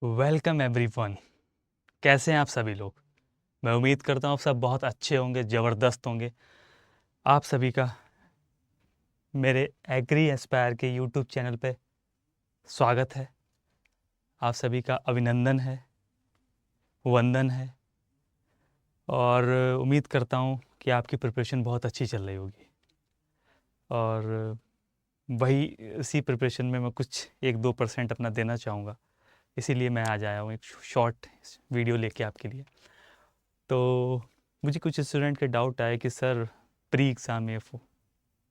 Welcome everyone. कैसे हैं आप सभी लोग? मैं उम्मीद करता हूँ आप सब बहुत अच्छे होंगे, ज़बरदस्त होंगे। आप सभी का मेरे एग्री एस्पायर के यूट्यूब चैनल पे स्वागत है। आप सभी का अभिनंदन है, वंदन है और उम्मीद करता हूँ कि आपकी प्रिपरेशन बहुत अच्छी चल रही होगी। और वही इसी प्रिपरेशन में मैं कुछ 1-2% अपना देना चाहूँगा, इसीलिए मैं आज आया हूँ एक शॉर्ट वीडियो लेके आपके लिए। तो मुझे कुछ स्टूडेंट के डाउट आए कि सर प्री एग्ज़ाम एफ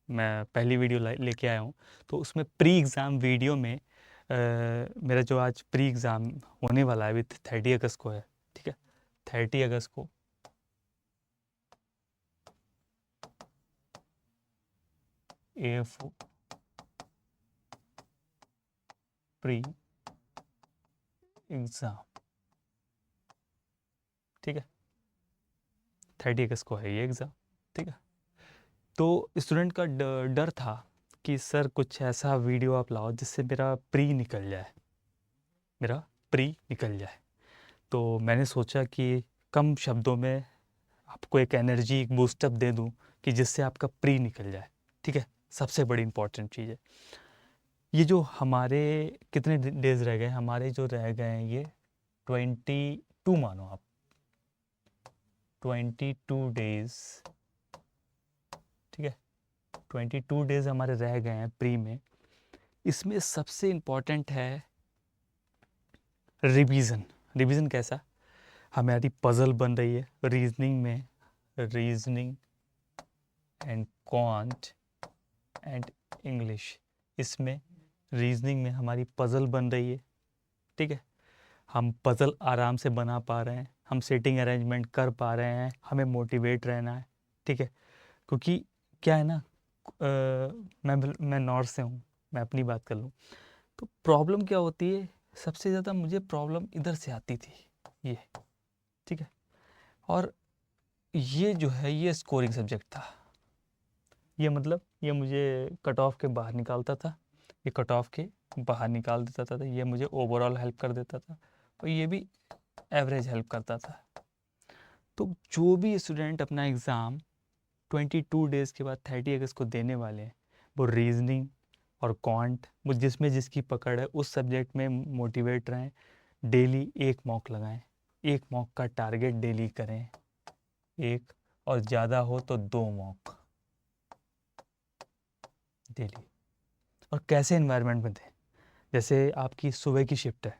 मैं पहली वीडियो लेके आया हूँ, तो उसमें प्री एग्ज़ाम वीडियो में मेरा जो आज प्री एग्ज़ाम होने वाला है अभी 30 अगस्त को है, ठीक है। 30 अगस्त को एफ प्री एग्ज़ाम, ठीक है। 30 अगस्त को है ये एग्ज़ाम, ठीक है। तो स्टूडेंट का डर था कि सर कुछ ऐसा वीडियो आप लाओ जिससे मेरा प्री निकल जाए, मेरा प्री निकल जाए। तो मैंने सोचा कि कम शब्दों में आपको एक एनर्जी, एक बूस्टअप दे दूं कि जिससे आपका प्री निकल जाए, ठीक है। सबसे बड़ी इंपॉर्टेंट चीज़ है ये जो हमारे कितने डेज रह गए, हमारे जो रह गए हैं ये 22, मानो आप 22 डेज, ठीक है। 22 डेज हमारे रह गए हैं प्री में। इसमें सबसे इम्पॉर्टेंट है रिवीजन। रिवीजन कैसा? हमारी पजल बन रही है रीजनिंग में, reasoning and quant and English. इसमें रीजनिंग में हमारी पजल बन रही है, ठीक है। हम पजल आराम से बना पा रहे हैं, हम सेटिंग अरेंजमेंट कर पा रहे हैं, हमें मोटिवेट रहना है, ठीक है। क्योंकि क्या है ना, मैं नॉर्थ से हूँ, मैं अपनी बात कर लूँ तो प्रॉब्लम क्या होती है, सबसे ज़्यादा मुझे प्रॉब्लम इधर से आती थी, ये, ठीक है। और ये जो है ये स्कोरिंग सब्जेक्ट था, ये मतलब ये मुझे कट ऑफ के बाहर निकालता था, ये कट ऑफ के बाहर निकाल देता था, ये मुझे ओवरऑल हेल्प कर देता था और ये भी एवरेज हेल्प करता था। तो जो भी स्टूडेंट अपना एग्ज़ाम 22 डेज़ के बाद 30 अगस्त को देने वाले हैं, वो रीजनिंग और क्वांट, वो जिसमें जिसकी पकड़ है उस सब्जेक्ट में मोटिवेट रहें। डेली एक मॉक लगाएं, एक मॉक का टारगेट डेली करें, एक, और ज़्यादा हो तो 2 मॉक डेली। और कैसे इन्वायरमेंट में दें, जैसे आपकी सुबह की शिफ्ट है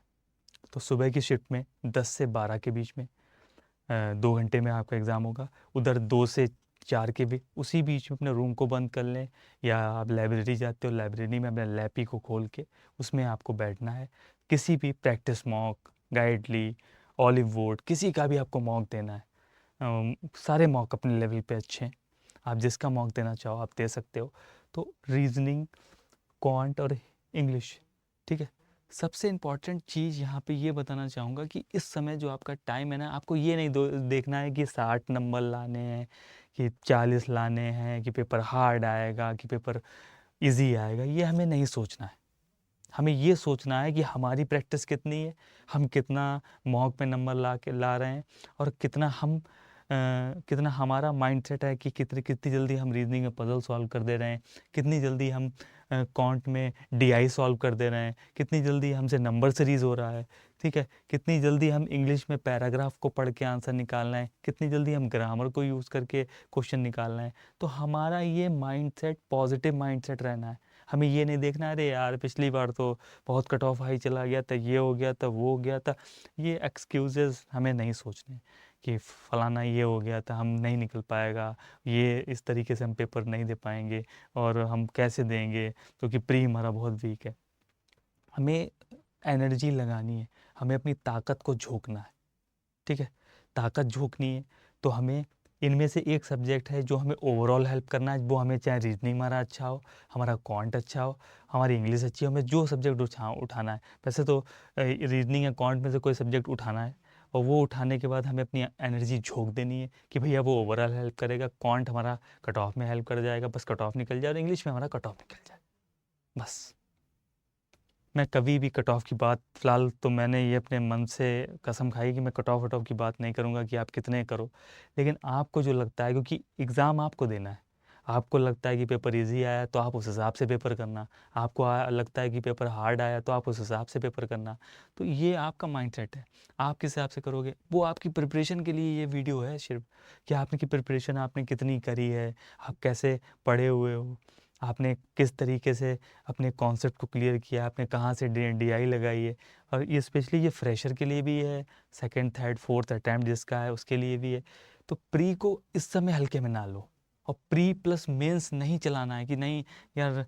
तो सुबह की शिफ्ट में 10 से 12 के बीच में 2 घंटे में आपका एग्ज़ाम होगा। उधर 2 से 4 के भी उसी बीच में अपने रूम को बंद कर लें, या आप लाइब्रेरी जाते हो लाइब्रेरी में अपने लैपी को खोल के उसमें आपको बैठना है। किसी भी प्रैक्टिस मॉक, गाइडली, ऑलिव वुड, किसी का भी आपको मॉक देना है। सारे मॉक अपने लेवल पे अच्छे हैं, आप जिसका मॉक देना चाहो आप दे सकते हो। तो रीजनिंग, क्वांट और इंग्लिश, ठीक है। सबसे इम्पॉर्टेंट चीज़ यहाँ पे ये बताना चाहूँगा कि इस समय जो आपका टाइम है ना, आपको ये नहीं देखना है कि 60 नंबर लाने हैं, कि 40 लाने हैं, कि पेपर हार्ड आएगा, कि पेपर इजी आएगा। ये हमें नहीं सोचना है। हमें ये सोचना है कि हमारी प्रैक्टिस कितनी है, हम कितना मॉक में नंबर ला रहे हैं, और कितना हमारा माइंडसेट है कि कितनी कितनी जल्दी हम रीजनिंग में पजल सॉल्व कर दे रहे हैं, कितनी जल्दी हम कॉन्ट में डीआई सॉल्व कर दे रहे हैं, कितनी जल्दी हमसे नंबर सीरीज हो रहा है, ठीक है। कितनी जल्दी हम इंग्लिश में पैराग्राफ को पढ़ के आंसर निकालना है, कितनी जल्दी हम ग्रामर को यूज़ करके क्वेश्चन निकालना है। तो हमारा ये माइंडसेट पॉजिटिव माइंडसेट रहना है। हमें ये नहीं देखना अरे यार पिछली बार तो बहुत कट ऑफ हाई चला गया था, ये हो गया था, वो हो गया था। ये एक्सक्यूजेस हमें नहीं सोचने कि फलाना ये हो गया था, हम नहीं निकल पाएगा, ये इस तरीके से हम पेपर नहीं दे पाएंगे, और हम कैसे देंगे क्योंकि प्री हमारा बहुत वीक है। हमें एनर्जी लगानी है, हमें अपनी ताकत को झोंकना है, ठीक है। ताकत झोंकनी है तो हमें इनमें से एक सब्जेक्ट है जो हमें ओवरऑल हेल्प करना है, वो हमें चाहे रीजनिंग हमारा अच्छा हो, हमारा क्वांट अच्छा हो, हमारी इंग्लिश अच्छी हो, हमें जो सब्जेक्ट उठाना है। वैसे तो रीजनिंग या क्वांट में से कोई सब्जेक्ट उठाना है, और वो उठाने के बाद हमें अपनी एनर्जी झोंक देनी है कि भैया वो ओवरऑल हेल्प करेगा, क्वांट हमारा कट ऑफ में हेल्प कर जाएगा, बस कट ऑफ निकल जाए, और इंग्लिश में हमारा कट ऑफ निकल जाए, बस। मैं कभी भी कट ऑफ की बात, फ़िलहाल तो मैंने ये अपने मन से कसम खाई कि मैं कट ऑफ वट ऑफ की बात नहीं करूँगा कि आप कितने करो। लेकिन आपको जो लगता है, क्योंकि एग्ज़ाम आपको देना है, आपको लगता है कि पेपर ईज़ी आया तो आप उस हिसाब से पेपर करना, आपको लगता है कि पेपर हार्ड आया तो आप उस हिसाब से पेपर करना। तो ये आपका माइंडसेट है, आप किस हिसाब से करोगे। वो आपकी प्रिपरेशन के लिए ये वीडियो है सिर्फ़, कि आपने की प्रिपरेशन आपने कितनी करी है, आप कैसे पढ़े हुए हो, आपने किस तरीके से अपने कॉन्सेप्ट को क्लियर किया, आपने कहाँ से डीआई लगाई है। और ये स्पेशली ये फ्रेशर के लिए भी है, सेकंड थर्ड फोर्थ अटैम्प्ट जिसका है उसके लिए भी है। तो प्री को इस समय हल्के में ना लो, और प्री प्लस मेंस नहीं चलाना है कि नहीं यार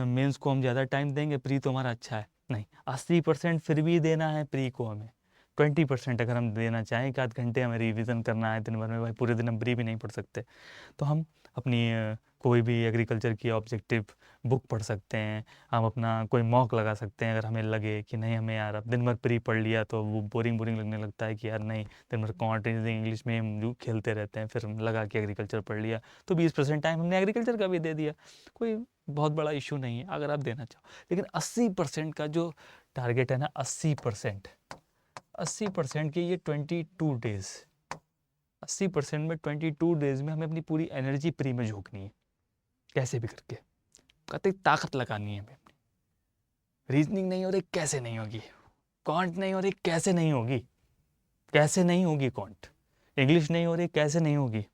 मेंस को हम ज़्यादा टाइम देंगे, प्री तो हमारा अच्छा है। नहीं, 80% फिर भी देना है प्री को हमें। 20% अगर हम देना चाहें, एक आध घंटे हमें रिविज़न करना है दिन भर में, भाई पूरे दिन हम प्री भी नहीं पढ़ सकते, तो हम अपनी कोई भी एग्रीकल्चर की ऑब्जेक्टिव बुक पढ़ सकते हैं, हम अपना कोई मॉक लगा सकते हैं अगर हमें लगे कि नहीं हमें यार अब दिन भर प्री पढ़ लिया तो वो बोरिंग बोरिंग लगने लगता है कि यार नहीं, दिन भर कॉन्ट इंग्लिश में हम जो खेलते रहते हैं, फिर हम लगा के एग्रीकल्चर पढ़ लिया तो 20% टाइम हमने एग्रीकल्चर का भी दे दिया। कोई बहुत बड़ा इशू नहीं है अगर आप देना चाहो, लेकिन 80% का जो टारगेट है ना, 80% के ये 22 डेज़, 80% में 22 डेज़ में हमें अपनी पूरी एनर्जी प्री में झोंकनी है, कैसे भी करके कतई ताकत लगानी है हमें अपनी। रीजनिंग नहीं हो रही कैसे नहीं होगी, कॉन्ट नहीं हो रही कैसे नहीं होगी, कैसे नहीं होगी कॉन्ट, इंग्लिश नहीं हो रही कैसे नहीं होगी,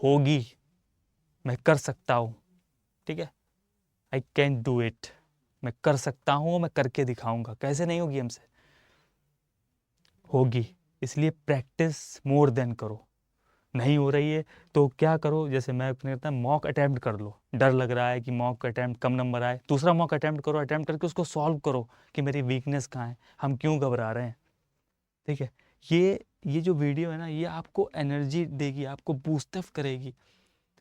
होगी, मैं कर सकता हूँ, ठीक है, आई कैन डू इट, मैं कर सकता हूँ, मैं करके दिखाऊंगा, कैसे नहीं होगी हमसे, होगी। इसलिए प्रैक्टिस मोर देन करो। नहीं हो रही है तो क्या करो, जैसे मैं कहता हूँ मॉक अटैम्प्ट कर लो, डर लग रहा है कि मॉक अटैम्प्ट कम नंबर आए, दूसरा मॉक अटैम्प्ट करो, अटैम्प्ट करके उसको सॉल्व करो कि मेरी वीकनेस कहाँ है, हम क्यों घबरा रहे हैं, ठीक है। ये जो वीडियो है ना, ये आपको एनर्जी देगी, आपको बूस्ट अप करेगी,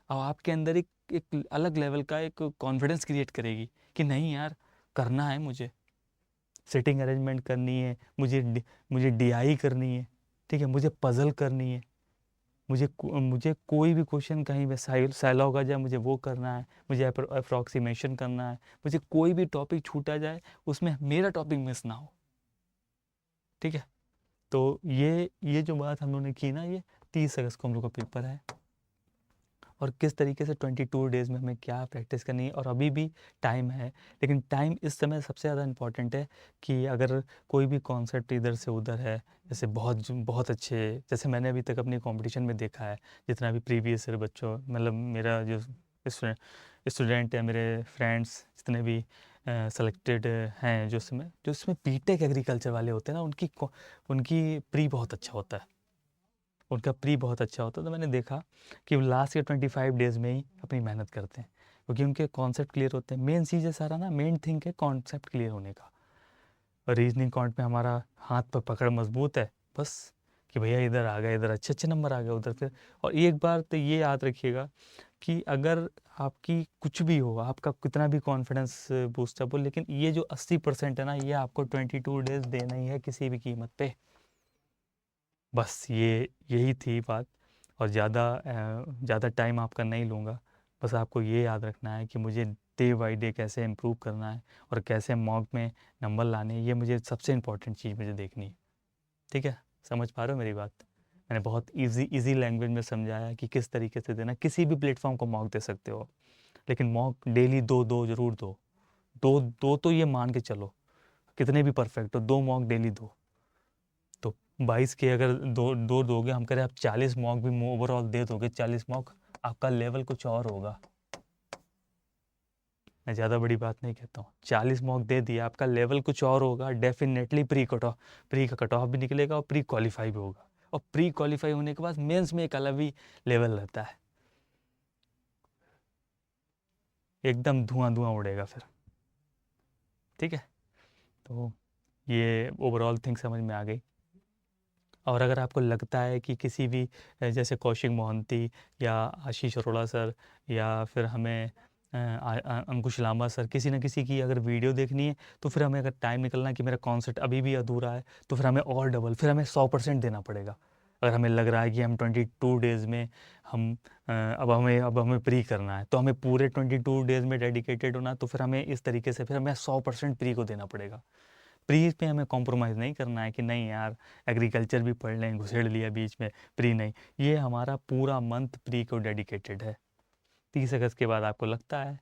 और आपके अंदर एक अलग लेवल का एक कॉन्फिडेंस क्रिएट करेगी कि नहीं यार करना है मुझे, सिटिंग अरेंजमेंट करनी है मुझे डीआई करनी है, ठीक है, मुझे पजल करनी है, मुझे कोई भी क्वेश्चन कहीं पे साइलॉग आ जाए मुझे वो करना है, मुझे अप्रोक्सीमेशन करना है, मुझे कोई भी टॉपिक छूटा जाए उसमें मेरा टॉपिक मिस ना हो, ठीक है। तो ये जो बात हम लोगों ने की ना, ये 30 अगस्त को हम लोग का पेपर है, और किस तरीके से 22 डेज़ में हमें क्या प्रैक्टिस करनी है, और अभी भी टाइम है। लेकिन टाइम इस समय सबसे ज़्यादा इम्पॉर्टेंट है कि अगर कोई भी कॉन्सेप्ट इधर से उधर है, जैसे बहुत अच्छे, जैसे मैंने अभी तक अपनी कंपटीशन में देखा है, जितना भी प्रीवियस ईयर बच्चों, मतलब मेरा जो स्टूडेंट है, मेरे फ्रेंड्स जितने भी सेलेक्टेड हैं, जो इसमें बीटेक एग्रीकल्चर वाले होते हैं ना, उनकी प्री बहुत अच्छा होता है, उनका प्री बहुत अच्छा होता है। तो मैंने देखा कि वो लास्ट के 25 डेज़ में ही अपनी मेहनत करते हैं, क्योंकि उनके कॉन्सेप्ट क्लियर होते हैं। मेन चीज़ है सारा ना, मेन थिंग है कॉन्सेप्ट क्लियर होने का। और रीजनिंग कॉन्ट में हमारा हाथ पर पकड़ मजबूत है, बस कि भैया इधर आ गए, इधर अच्छे अच्छे नंबर आ गए, उधर फिर। और एक बार तो ये याद रखिएगा कि अगर आपकी कुछ भी हो, आपका कितना भी कॉन्फिडेंस बूस्टअप हो, लेकिन ये जो 80% है ना, ये आपको 22 डेज़ देना ही है किसी भी कीमत पे। बस यही थी बात, और ज़्यादा टाइम आपका नहीं लूँगा। बस आपको ये याद रखना है कि मुझे डे बाय डे कैसे इम्प्रूव करना है, और कैसे मॉक में नंबर लाने हैं, ये मुझे सबसे इम्पोर्टेंट चीज़ मुझे देखनी है, ठीक है। समझ पा रहे हो मेरी बात? मैंने बहुत इजी लैंग्वेज में समझाया कि किस तरीके से देना। किसी भी प्लेटफॉर्म को मॉक दे सकते हो, लेकिन मॉक डेली दो दो जरूर दो, दो दो तो ये मान के चलो, कितने भी परफेक्ट हो, 2 मॉक डेली दो। तो 22 के अगर दो दो दोगे, हम करें आप 40 मॉक भी ओवरऑल दे दोगे, 40 मॉक, आपका लेवल कुछ और होगा। मैं ज़्यादा बड़ी बात नहीं कहता हूँ, 40 मॉक दे दिया, आपका लेवल कुछ और होगा, डेफिनेटली प्री का कट ऑफ भी निकलेगा, और प्री क्वालिफाई भी होगा। और प्री क्वालिफाई होने के बाद मेंस में एक अलग ही लेवल रहता है, एकदम धुआं धुआं उड़ेगा फिर, ठीक है। तो ये ओवरऑल थिंग समझ में आ गई। और अगर आपको लगता है कि किसी भी जैसे कौशिक मोहंती या आशीष अरोड़ा सर, या फिर हमें अंकुश लांबा सर, किसी न किसी की अगर वीडियो देखनी है, तो फिर हमें अगर टाइम निकलना है कि मेरा कॉन्सेप्ट अभी भी अधूरा है, तो फिर हमें और डबल, फिर हमें 100% देना पड़ेगा। अगर हमें लग रहा है कि हम 22 डेज़ में हम अब हमें प्री करना है, तो हमें पूरे 22 डेज़ में डेडिकेटेड होना है, तो फिर हमें इस तरीके से फिर हमें 100% प्री को देना पड़ेगा। प्री पे हमें कॉम्प्रोमाइज़ नहीं करना है कि नहीं यार एग्रीकल्चर भी पढ़ लें, घुसेड़ लिया बीच में, प्री नहीं। ये हमारा पूरा मंथ प्री को डेडिकेटेड है। 30 अगस्त के बाद आपको लगता है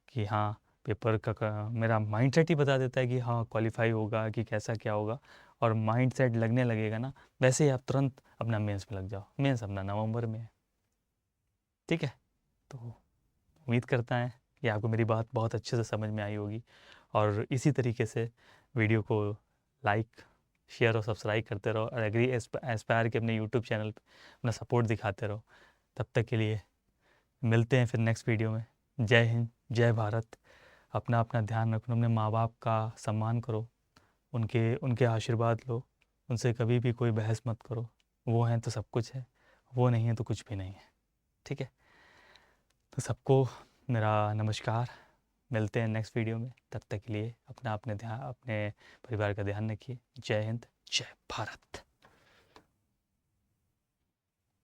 कि हाँ पेपर का मेरा माइंडसेट ही बता देता है कि हाँ क्वालिफाई होगा कि कैसा क्या होगा, और माइंडसेट लगने लगेगा ना, वैसे ही आप तुरंत अपना मेंस में लग जाओ। मेंस अपना नवंबर में है, ठीक है। तो उम्मीद करता है कि आपको मेरी बात बहुत अच्छे से समझ में आई होगी, और इसी तरीके से वीडियो को लाइक, शेयर और सब्सक्राइब करते रहो, और एग्री एस्पायर के अपने यूट्यूब चैनल पर अपना सपोर्ट दिखाते रहो। तब तक के लिए मिलते हैं फिर नेक्स्ट वीडियो में। जय हिंद, जय भारत। अपना अपना ध्यान रखो, अपने माँ बाप का सम्मान करो, उनके उनके आशीर्वाद लो, उनसे कभी भी कोई बहस मत करो। वो हैं तो सब कुछ है, वो नहीं है तो कुछ भी नहीं है, ठीक है। तो सबको मेरा नमस्कार, मिलते हैं नेक्स्ट वीडियो में। तब तक के लिए अपना अपने परिवार का ध्यान रखिए। जय हिंद, जय भारत।